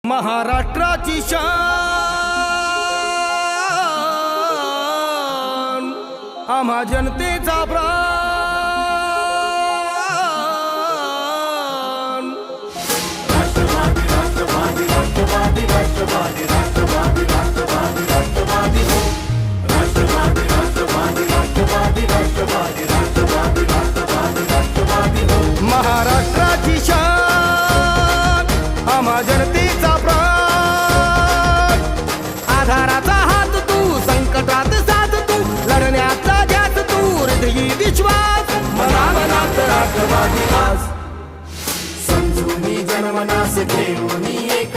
महाराष्ट्राची शान आम्हा जनतेचा प्राण राष्ट्रवादी राष्ट्रवादी राष्ट्रवादी राष्ट्रवादी राष्ट्रवादी राष्ट्रवादी राष्ट्रवादी हो राष्ट्रवादी राष्ट्रवादी राष्ट्रवादी राष्ट्रवादी राष्ट्रवादी राष्ट्रवादी राष्ट्रवादी हो महाराष्ट्राची शान आम्हा जनतेचा प्राण आधाराचा हात तू संकटात साथ तू लढण्याचा ध्यास तू हृदयी विश्वास मनामनात राष्ट्रवादी आज समजून जन्मनास घेऊन एक